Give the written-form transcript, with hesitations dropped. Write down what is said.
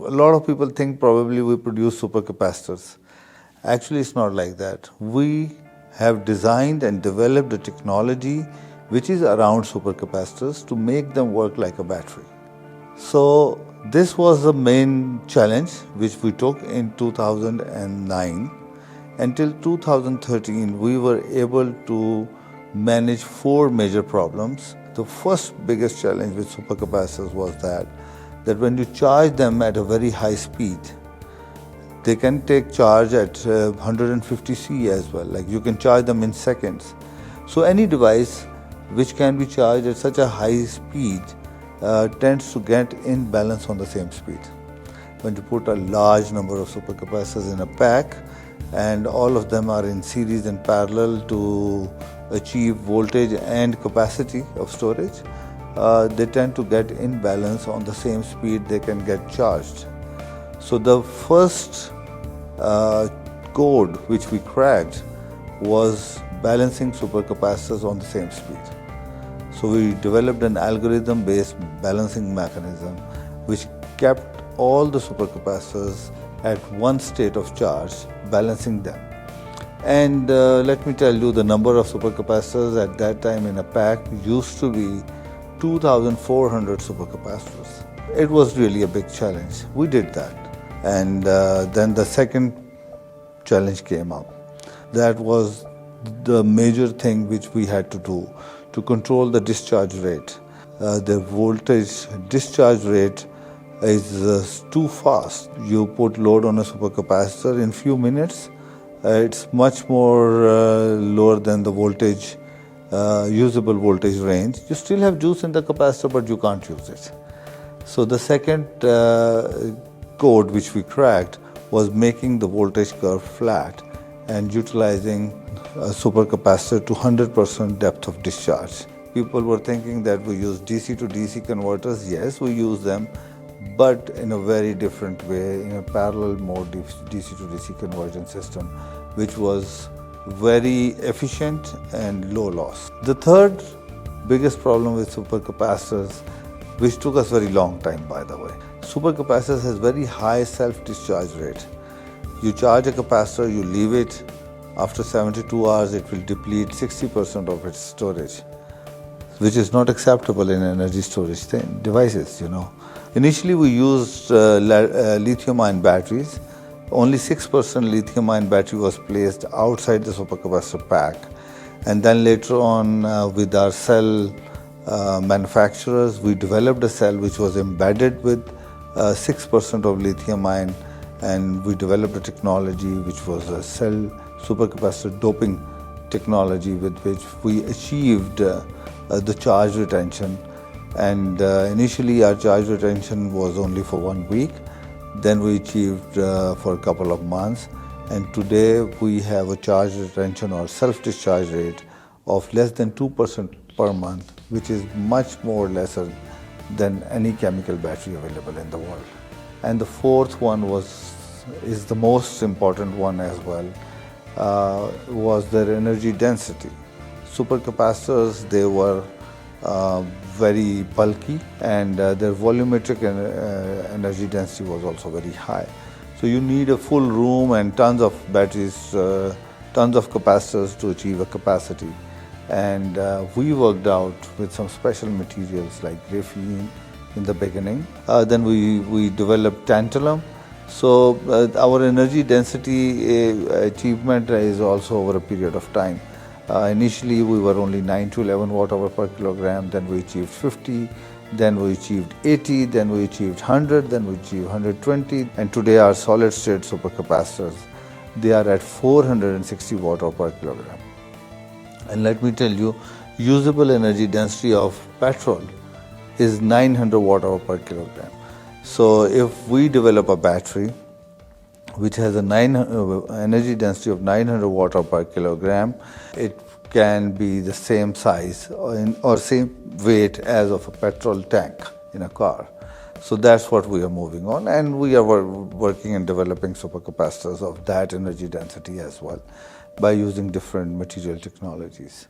A lot of people think probably we produce supercapacitors. Actually, it's not like that. We have designed and developed a technology which is around supercapacitors to make them work like a battery. So this was the main challenge which we took in 2009. Until 2013, we were able to manage 4 major problems. The first biggest challenge with supercapacitors was that when you charge them at a very high speed, they can take charge at 150 C as well. Like you can charge them in seconds. So any device which can be charged at such a high speed tends to get in balance on the same speed. When you put a large number of supercapacitors in a pack and all of them are in series and parallel to achieve voltage and capacity of storage, they tend to get in balance on the same speed they can get charged. So the first code which we cracked was balancing supercapacitors on the same speed. So we developed an algorithm-based balancing mechanism which kept all the supercapacitors at one state of charge, balancing them. And let me tell you, the number of supercapacitors at that time in a pack used to be 2,400 supercapacitors. It was really a big challenge. We did that. And then the second challenge came up. That was the major thing which we had to do to control the discharge rate. The voltage discharge rate is too fast. You put load on a supercapacitor in few minutes, it's much more lower than the voltage, usable voltage range. You still have juice in the capacitor, but you can't use it. So the second code which we cracked was making the voltage curve flat and utilizing a supercapacitor to 100% depth of discharge. People were thinking that we use DC to DC converters. Yes, we use them, but in a very different way, in a parallel mode DC to DC conversion system, which was very efficient and low loss. The third biggest problem with supercapacitors, which took us very long time by the way, supercapacitors has very high self-discharge rate. You charge a capacitor, you leave it, after 72 hours it will deplete 60% of its storage, which is not acceptable in energy storage devices, you know. Initially we used lithium-ion batteries. Only 6% lithium-ion battery was placed outside the supercapacitor pack. And then later on with our cell manufacturers, we developed a cell which was embedded with 6% of lithium-ion, and we developed a technology which was a cell supercapacitor doping technology with which we achieved the charge retention. And initially our charge retention was only for 1 week. Then we achieved for a couple of months. And today we have a charge retention or self-discharge rate of less than 2% per month, which is much more lesser than any chemical battery available in the world. And the fourth one is the most important one as well, was their energy density. Supercapacitors, they were very bulky, and their volumetric energy density was also very high. So you need a full room and tons of batteries, tons of capacitors to achieve a capacity. And we worked out with some special materials like graphene in the beginning. Then we developed tantalum. So our energy density achievement is also over a period of time. Initially we were only 9 to 11 watt-hour per kilogram, then we achieved 50, then we achieved 80, then we achieved 100, then we achieved 120, and today our solid-state supercapacitors, they are at 460 watt-hour per kilogram. And let me tell you, usable energy density of petrol is 900 watt-hour per kilogram. So if we develop a battery which has an energy density of 900 watt-hour per kilogram, it can be the same size or same weight as of a petrol tank in a car. So that's what we are moving on, and we are working and developing supercapacitors of that energy density as well by using different material technologies.